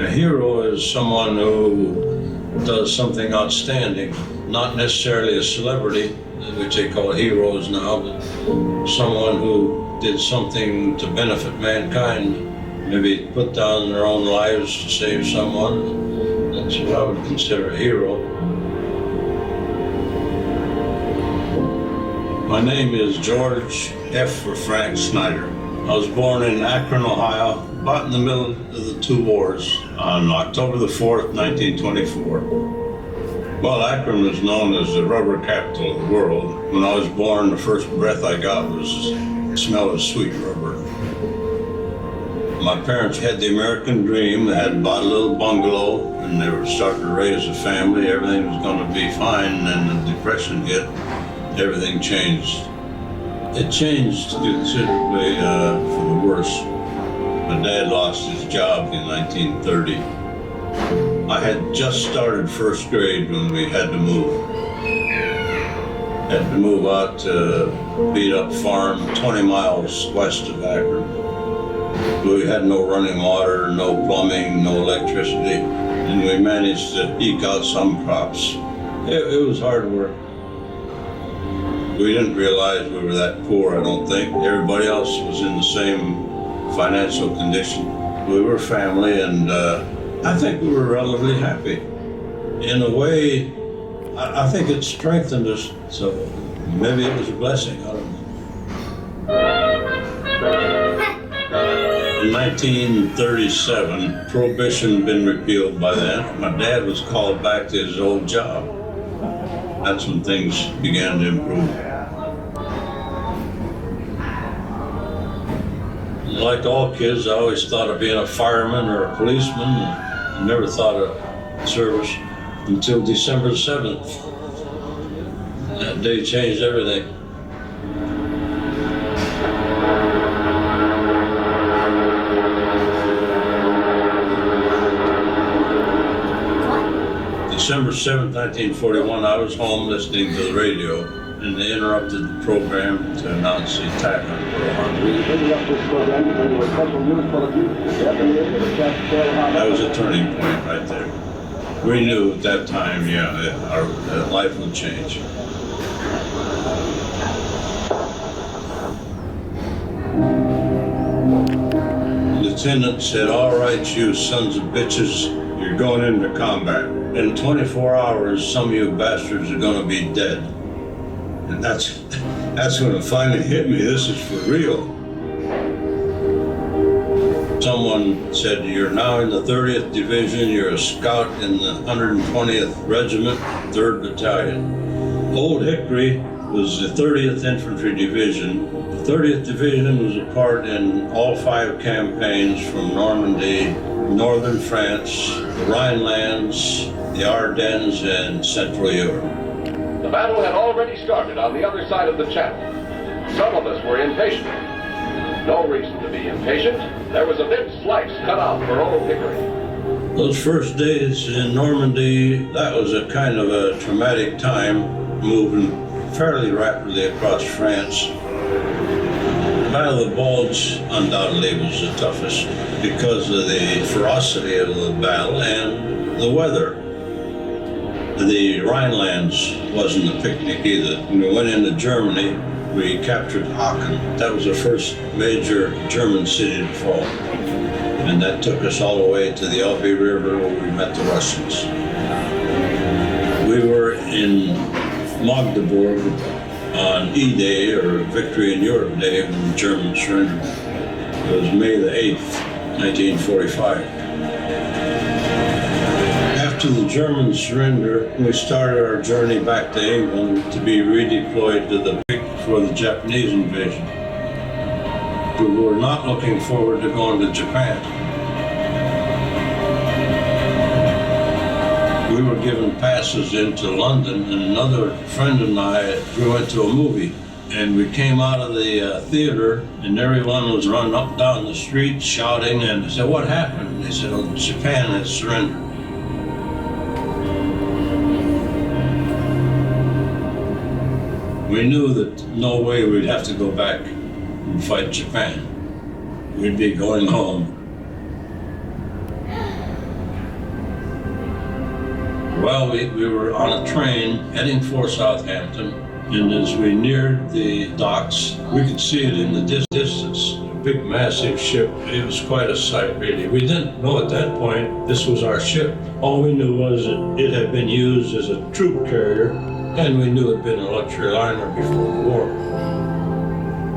A hero is someone who does something outstanding, not necessarily a celebrity, which they call heroes now, but someone who did something to benefit mankind, maybe put down their own lives to save someone. That's what I would consider a hero. My name is George F. for Frank Snyder. I was born in Akron, Ohio, about in the middle of the two wars on October the 4th, 1924. Well, Akron was known as the rubber capital of the world. When I was born, the first breath I got was the smell of sweet rubber. My parents had the American dream. They had bought a little bungalow and they were starting to raise a family. Everything was going to be fine, and then the Depression hit. Everything changed. It changed considerably for the worse. My dad lost his job in 1930. I had just started first grade when we had to move. Had to move out to a beat-up farm 20 miles west of Akron. We had no running water, no plumbing, no electricity, and we managed to eke out some crops. It was hard work. We didn't realize we were that poor, I don't think. Everybody else was in the same financial condition. We were family, and I think we were relatively happy. In a way, I think it strengthened us, so maybe it was a blessing, I don't know. In 1937, Prohibition had been repealed by then. My dad was called back to his old job. That's when things began to improve. Like all kids, I always thought of being a fireman or a policeman. I never thought of service until December 7th. That day changed everything. December 7th, 1941, I was home listening to the radio, and they interrupted the program to announce the attack on Pearl Harbor. That was a turning point right there. We knew at that time, our life would change. The lieutenant said, "All right, you sons of bitches, you're going into combat. In 24 hours, some of you bastards are going to be dead." And that's when it finally hit me. This is for real. Someone said, "You're now in the 30th Division. You're a scout in the 120th Regiment, 3rd Battalion." Old Hickory was the 30th Infantry Division. The 30th Division was a part in all 5 campaigns from Normandy, northern France, the Rhinelands, the Ardennes, and Central Europe. The battle had already started on the other side of the channel. Some of us were impatient. No reason to be impatient. There was a big slice cut out for Old Hickory. Those first days in Normandy, that was a kind of a traumatic time, moving fairly rapidly across France. The Battle of the Bulge undoubtedly was the toughest because of the ferocity of the battle and the weather. The Rhinelands wasn't a picnic either. When we went into Germany, we captured Aachen. That was the first major German city to fall. And that took us all the way to the Elbe River where we met the Russians. We were in Magdeburg on E-Day, or Victory in Europe Day, when the Germans surrendered. It was May the 8th, 1945. After the German surrender, we started our journey back to England to be redeployed to the for the Japanese invasion. We were not looking forward to going to Japan. We were given passes into London, and another friend and I went to a movie. And we came out of the theater, and everyone was running up and down the street shouting, and I said, "What happened?" And they said, "Oh, Japan has surrendered." We knew that no way we'd have to go back and fight Japan. We'd be going home. Well, we were on a train heading for Southampton, and as we neared the docks, we could see it in the distance. A big, massive ship. It was quite a sight, really. We didn't know at that point this was our ship. All we knew was that it had been used as a troop carrier, and we knew it had been a luxury liner before the war.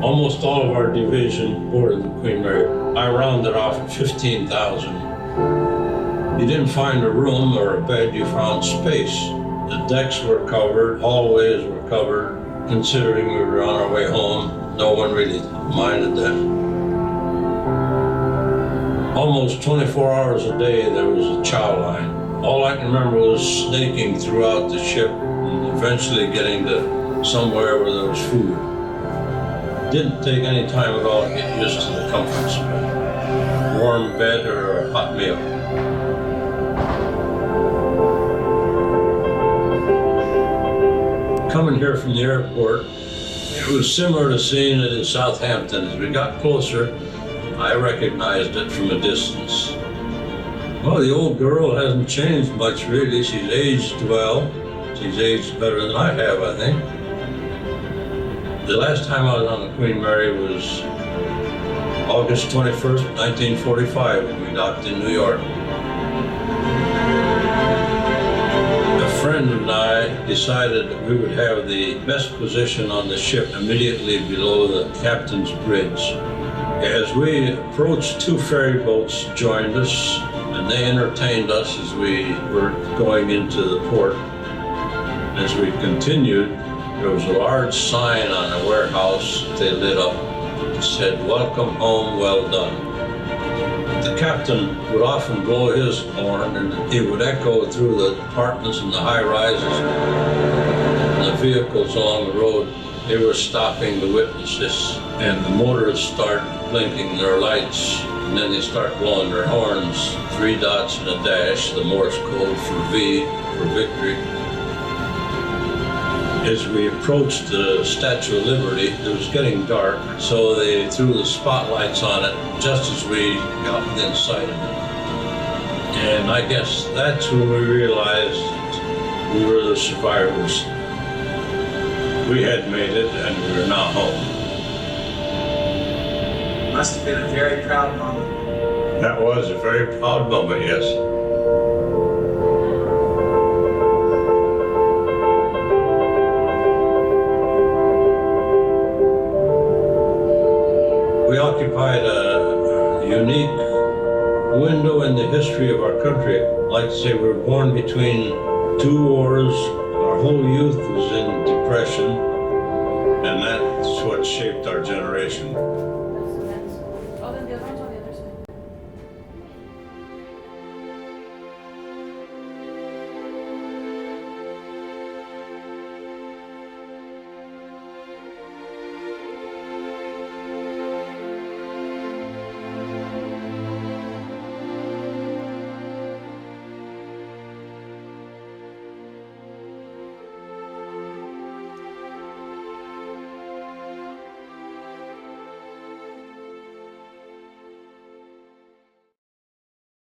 Almost all of our division boarded the Queen Mary. I rounded off at 15,000. You didn't find a room or a bed, you found space. The decks were covered, hallways were covered. Considering we were on our way home, no one really minded that. Almost 24 hours a day there was a chow line. All I can remember was snaking throughout the ship and eventually getting to somewhere where there was food. Didn't take any time at all to get used to the comforts of a warm bed or a hot meal. Coming here from the airport, it was similar to seeing it in Southampton. As we got closer, I recognized it from a distance. Well, the old girl hasn't changed much, really. She's aged well. She's aged better than I have, I think. The last time I was on the Queen Mary was August 21st, 1945, when we docked in New York. A friend and I decided that we would have the best position on the ship immediately below the captain's bridge. As we approached, two ferry boats joined us, and they entertained us as we were going into the port. As we continued, there was a large sign on a warehouse they lit up. It said, "Welcome home, well done." The captain would often blow his horn, and it would echo through the apartments and the high rises and the vehicles along the road. They were stopping to witness this, and the motorists start blinking their lights, and then they start blowing their horns. 3 dots and a dash, the Morse code for V, for victory. As we approached the Statue of Liberty, it was getting dark, so they threw the spotlights on it just as we got within sight of it. And I guess that's when we realized we were the survivors. We had made it, and we were now home. Must have been a very proud moment. That was a very proud moment, yes. We occupied a unique window in the history of our country. Like I say, we were born between 2 wars. Our whole youth was in depression, and that's what shaped our generation.